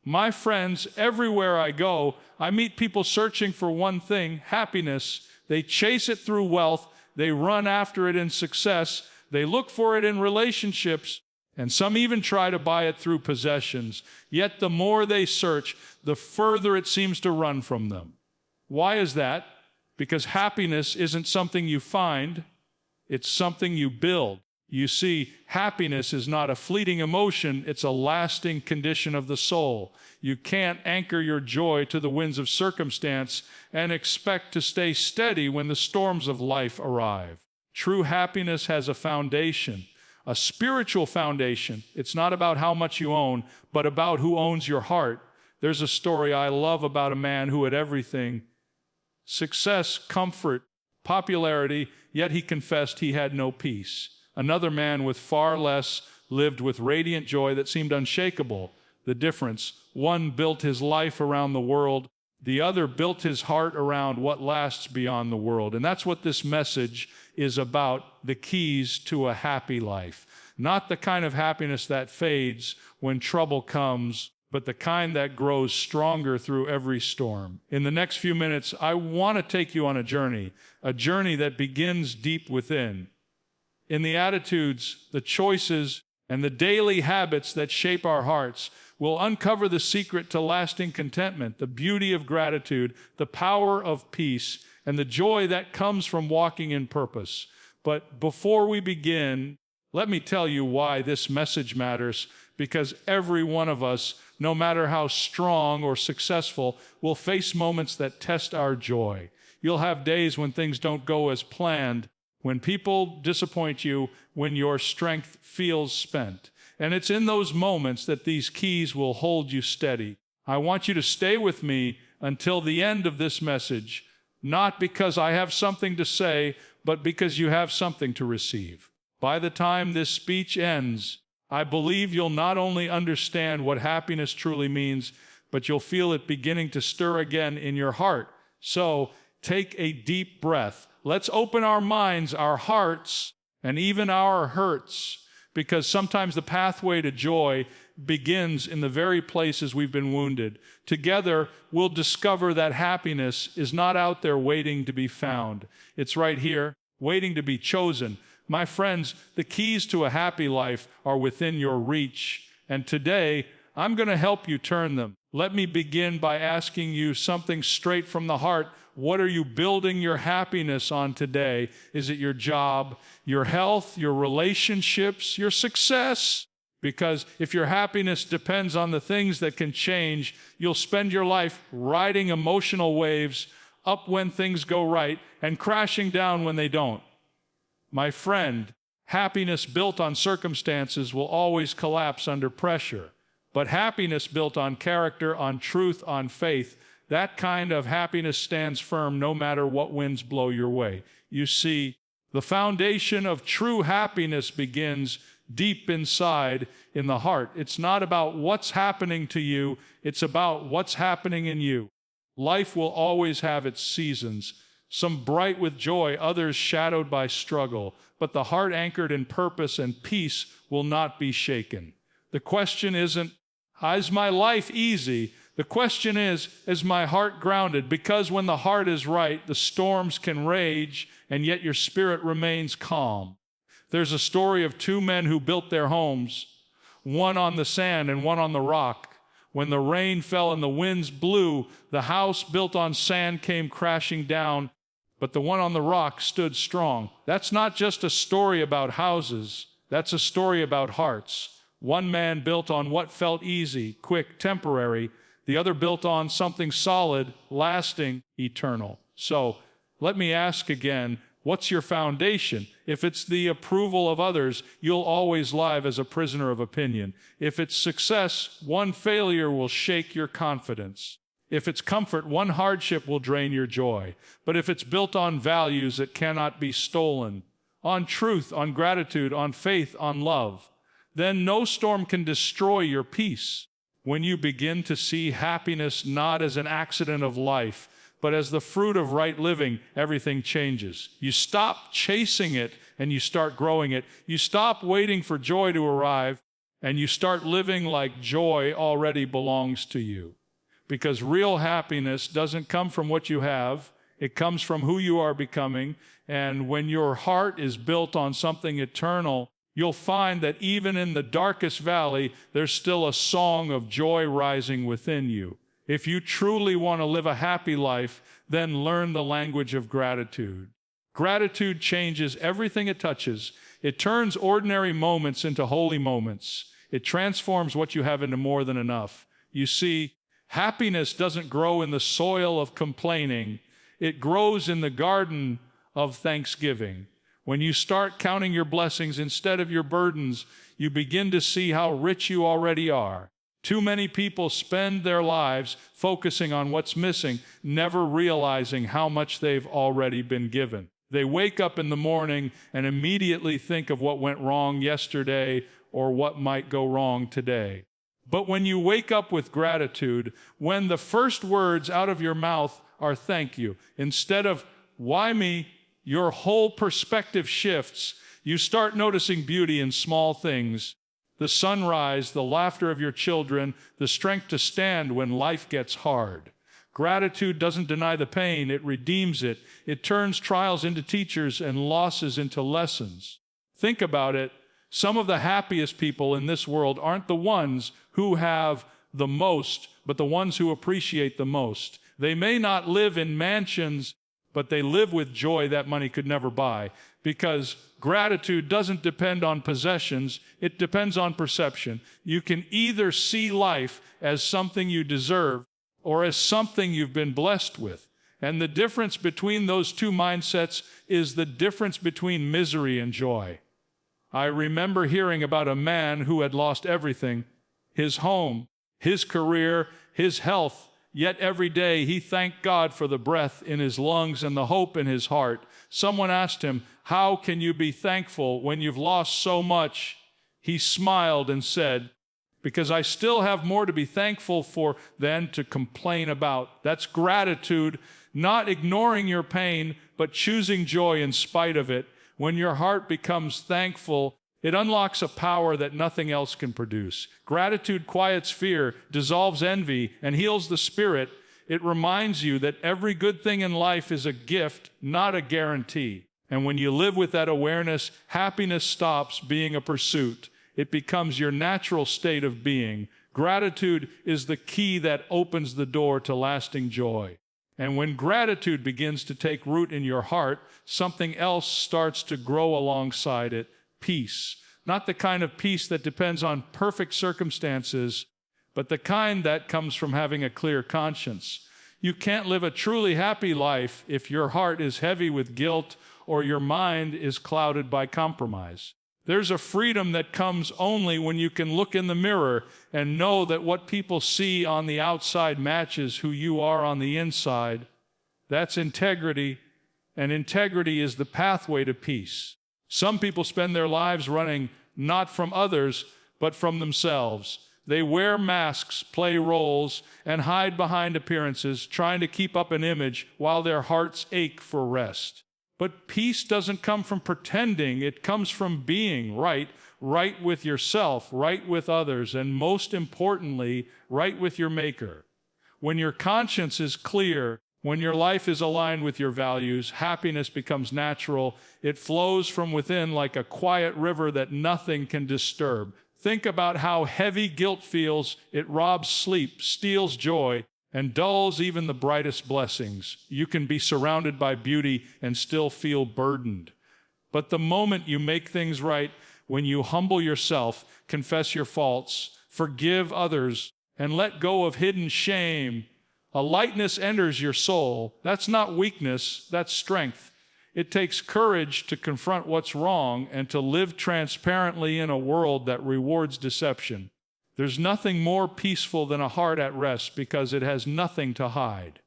My friends, everywhere I go, I meet people searching for one thing, happiness. They chase it through wealth. They run after it in success. They look for it in relationships. And some even try to buy it through possessions. Yet the more they search, the further it seems to run from them. Why is that? Because happiness isn't something you find, it's something you build. You see, happiness is not a fleeting emotion, it's a lasting condition of the soul. You can't anchor your joy to the winds of circumstance and expect to stay steady when the storms of life arrive. True happiness has a foundation, a spiritual foundation. It's not about how much you own, but about who owns your heart. There's a story I love about a man who had everything: success, comfort, popularity, yet he confessed he had no peace. Another man with far less lived with radiant joy that seemed unshakable. The difference: one built his life around the world, the other built his heart around what lasts beyond the world. And that's what this message is about, the keys to a happy life. Not the kind of happiness that fades when trouble comes, but the kind that grows stronger through every storm. In the next few minutes, I want to take you on a journey that begins deep within. In the attitudes, the choices, and the daily habits that shape our hearts, we'll uncover the secret to lasting contentment, the beauty of gratitude, the power of peace, and the joy that comes from walking in purpose. But before we begin, let me tell you why this message matters, because every one of us, no matter how strong or successful, will face moments that test our joy. You'll have days when things don't go as planned, when people disappoint you, when your strength feels spent. And it's in those moments that these keys will hold you steady. I want you to stay with me until the end of this message, not because I have something to say, but because you have something to receive. By the time this speech ends, I believe you'll not only understand what happiness truly means, but you'll feel it beginning to stir again in your heart. So take a deep breath. Let's open our minds, our hearts, and even our hurts, because sometimes the pathway to joy begins in the very places we've been wounded. Together, we'll discover that happiness is not out there waiting to be found. It's right here, waiting to be chosen. My friends, the keys to a happy life are within your reach, and today, I'm going to help you turn them. Let me begin by asking you something straight from the heart. What are you building your happiness on today? Is it your job, your health, your relationships, your success? Because if your happiness depends on the things that can change, you'll spend your life riding emotional waves, up when things go right and crashing down when they don't. My friend, happiness built on circumstances will always collapse under pressure. But happiness built on character, on truth, on faith, that kind of happiness stands firm no matter what winds blow your way. You see, the foundation of true happiness begins deep inside in the heart. It's not about what's happening to you, it's about what's happening in you. Life will always have its seasons, some bright with joy, others shadowed by struggle. But the heart anchored in purpose and peace will not be shaken. The question isn't, is my life easy? The question is my heart grounded? Because when the heart is right, the storms can rage, and yet your spirit remains calm. There's a story of two men who built their homes, one on the sand and one on the rock. When the rain fell and the winds blew, the house built on sand came crashing down, but the one on the rock stood strong. That's not just a story about houses, that's a story about hearts. One man built on what felt easy, quick, temporary. The other built on something solid, lasting, eternal. So, let me ask again, what's your foundation? If it's the approval of others, you'll always live as a prisoner of opinion. If it's success, one failure will shake your confidence. If it's comfort, one hardship will drain your joy. But if it's built on values that cannot be stolen, on truth, on gratitude, on faith, on love, then no storm can destroy your peace. When you begin to see happiness not as an accident of life, but as the fruit of right living, everything changes. You stop chasing it and you start growing it. You stop waiting for joy to arrive and you start living like joy already belongs to you. Because real happiness doesn't come from what you have. It comes from who you are becoming. And when your heart is built on something eternal, you'll find that even in the darkest valley, there's still a song of joy rising within you. If you truly want to live a happy life, then learn the language of gratitude. Gratitude changes everything it touches. It turns ordinary moments into holy moments. It transforms what you have into more than enough. You see, happiness doesn't grow in the soil of complaining. It grows in the garden of thanksgiving. When you start counting your blessings instead of your burdens, you begin to see how rich you already are. Too many people spend their lives focusing on what's missing, never realizing how much they've already been given. They wake up in the morning and immediately think of what went wrong yesterday or what might go wrong today. But when you wake up with gratitude, when the first words out of your mouth are thank you, instead of why me, your whole perspective shifts. You start noticing beauty in small things. The sunrise, the laughter of your children, the strength to stand when life gets hard. Gratitude doesn't deny the pain, it redeems it. It turns trials into teachers and losses into lessons. Think about it. Some of the happiest people in this world aren't the ones who have the most, but the ones who appreciate the most. They may not live in mansions, but they live with joy that money could never buy, because gratitude doesn't depend on possessions, it depends on perception. You can either see life as something you deserve or as something you've been blessed with. And the difference between those two mindsets is the difference between misery and joy. I remember hearing about a man who had lost everything, his home, his career, his health, yet every day he thanked God for the breath in his lungs and the hope in his heart. Someone asked him, "How can you be thankful when you've lost so much?" He smiled and said, "Because I still have more to be thankful for than to complain about." That's gratitude, not ignoring your pain, but choosing joy in spite of it. When your heart becomes thankful, it unlocks a power that nothing else can produce. Gratitude quiets fear, dissolves envy, and heals the spirit. It reminds you that every good thing in life is a gift, not a guarantee. And when you live with that awareness, happiness stops being a pursuit. It becomes your natural state of being. Gratitude is the key that opens the door to lasting joy. And when gratitude begins to take root in your heart, something else starts to grow alongside it. Peace. Not the kind of peace that depends on perfect circumstances, but the kind that comes from having a clear conscience. You can't live a truly happy life if your heart is heavy with guilt or your mind is clouded by compromise. There's a freedom that comes only when you can look in the mirror and know that what people see on the outside matches who you are on the inside. That's integrity, and integrity is the pathway to peace. Some people spend their lives running not from others, but from themselves. They wear masks, play roles, and hide behind appearances, trying to keep up an image while their hearts ache for rest. But peace doesn't come from pretending. It comes from being right with yourself, right with others, and most importantly, right with your Maker. When your conscience is clear, when your life is aligned with your values, happiness becomes natural. It flows from within like a quiet river that nothing can disturb. Think about how heavy guilt feels. It robs sleep, steals joy, and dulls even the brightest blessings. You can be surrounded by beauty and still feel burdened. But the moment you make things right, when you humble yourself, confess your faults, forgive others, and let go of hidden shame, a lightness enters your soul. That's not weakness, that's strength. It takes courage to confront what's wrong and to live transparently in a world that rewards deception. There's nothing more peaceful than a heart at rest because it has nothing to hide.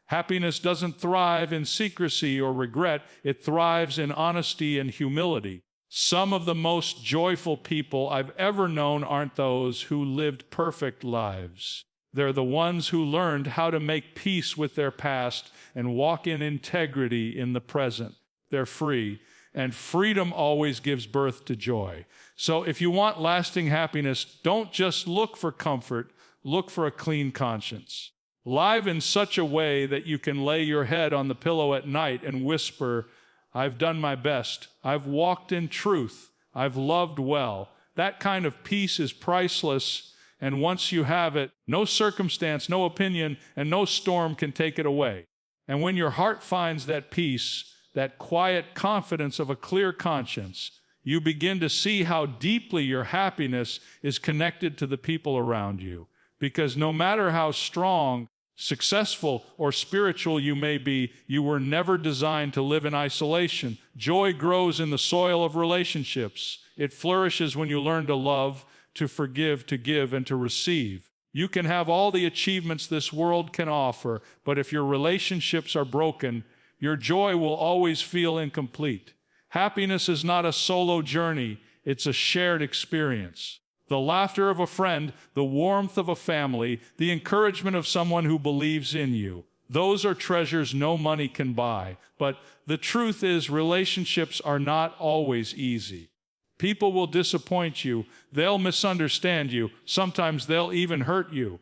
Happiness doesn't thrive in secrecy or regret. It thrives in honesty and humility. Some of the most joyful people I've ever known aren't those who lived perfect lives. They're the ones who learned how to make peace with their past and walk in integrity in the present. They're free, and freedom always gives birth to joy. So if you want lasting happiness, don't just look for comfort, look for a clean conscience. Live in such a way that you can lay your head on the pillow at night and whisper, I've done my best. I've walked in truth. I've loved well. That kind of peace is priceless, and once you have it, no circumstance, no opinion, and no storm can take it away. And when your heart finds that peace, that quiet confidence of a clear conscience, you begin to see how deeply your happiness is connected to the people around you. Because no matter how strong, successful, or spiritual you may be, you were never designed to live in isolation. Joy grows in the soil of relationships. It flourishes when you learn to love, to forgive, to give, and to receive. You can have all the achievements this world can offer, but if your relationships are broken, your joy will always feel incomplete. Happiness is not a solo journey, it's a shared experience. The laughter of a friend, the warmth of a family, the encouragement of someone who believes in you. Those are treasures no money can buy. But the truth is, relationships are not always easy. People will disappoint you. They'll misunderstand you. Sometimes they'll even hurt you.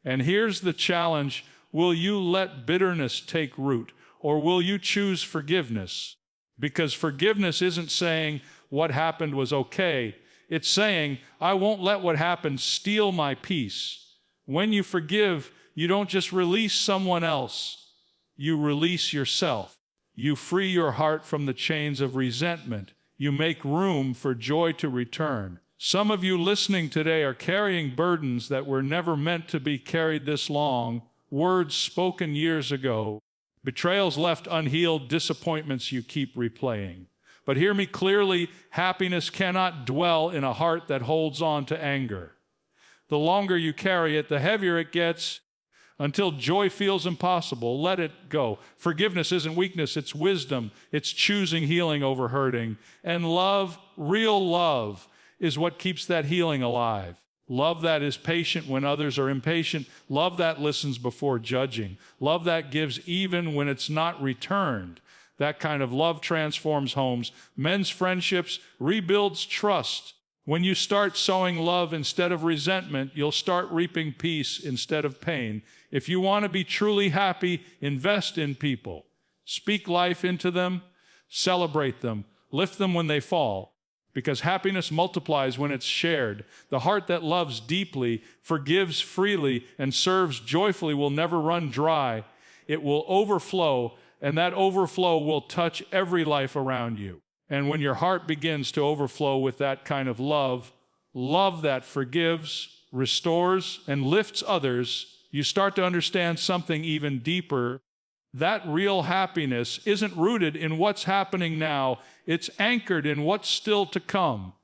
And here's the challenge. Will you let bitterness take root, or will you choose forgiveness? Because forgiveness isn't saying what happened was okay. It's saying, I won't let what happened steal my peace. When you forgive, you don't just release someone else. You release yourself. You free your heart from the chains of resentment. You make room for joy to return. Some of you listening today are carrying burdens that were never meant to be carried this long, words spoken years ago, betrayals left unhealed, disappointments you keep replaying. But hear me clearly, happiness cannot dwell in a heart that holds on to anger. The longer you carry it, the heavier it gets, until joy feels impossible. Let it go. Forgiveness isn't weakness, it's wisdom. It's choosing healing over hurting. And love, real love, is what keeps that healing alive. Love that is patient when others are impatient. Love that listens before judging. Love that gives even when it's not returned. That kind of love transforms homes, mends friendships, rebuilds trust. When you start sowing love instead of resentment, you'll start reaping peace instead of pain. If you want to be truly happy, invest in people. Speak life into them, celebrate them, lift them when they fall. Because happiness multiplies when it's shared. The heart that loves deeply, forgives freely, and serves joyfully will never run dry. It will overflow, and that overflow will touch every life around you. And when your heart begins to overflow with that kind of love, love that forgives, restores, and lifts others, you start to understand something even deeper. That real happiness isn't rooted in what's happening now. It's anchored in what's still to come.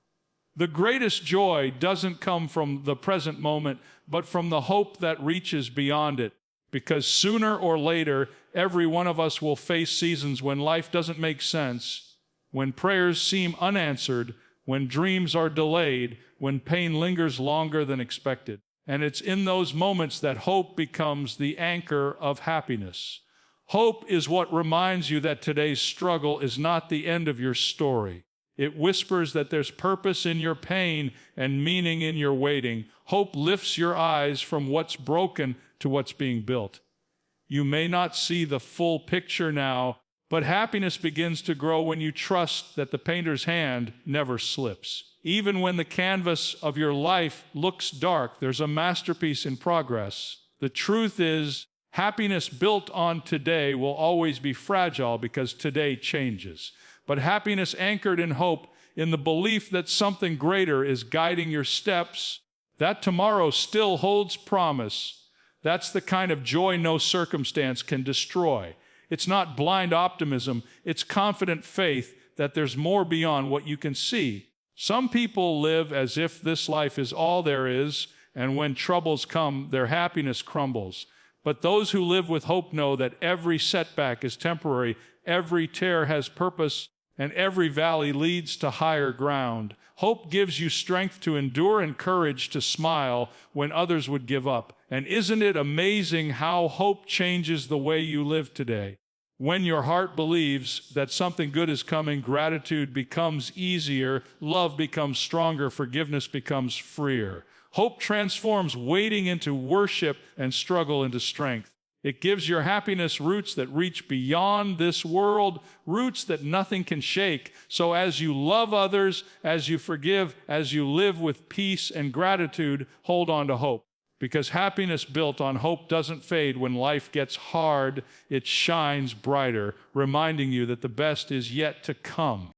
The greatest joy doesn't come from the present moment, but from the hope that reaches beyond it. Because sooner or later, every one of us will face seasons when life doesn't make sense, when prayers seem unanswered, when dreams are delayed, when pain lingers longer than expected. And it's in those moments that hope becomes the anchor of happiness. Hope is what reminds you that today's struggle is not the end of your story. It whispers that there's purpose in your pain and meaning in your waiting. Hope lifts your eyes from what's broken to what's being built. You may not see the full picture now, but happiness begins to grow when you trust that the painter's hand never slips. Even when the canvas of your life looks dark, there's a masterpiece in progress. The truth is, happiness built on today will always be fragile because today changes. But happiness anchored in hope, in the belief that something greater is guiding your steps, that tomorrow still holds promise. That's the kind of joy no circumstance can destroy. It's not blind optimism, it's confident faith that there's more beyond what you can see. Some people live as if this life is all there is, and when troubles come, their happiness crumbles. But those who live with hope know that every setback is temporary, every tear has purpose, and every valley leads to higher ground. Hope gives you strength to endure and courage to smile when others would give up. And isn't it amazing how hope changes the way you live today? When your heart believes that something good is coming, gratitude becomes easier, love becomes stronger, forgiveness becomes freer. Hope transforms waiting into worship and struggle into strength. It gives your happiness roots that reach beyond this world, roots that nothing can shake. So as you love others, as you forgive, as you live with peace and gratitude, hold on to hope. Because happiness built on hope doesn't fade when life gets hard. It shines brighter, reminding you that the best is yet to come.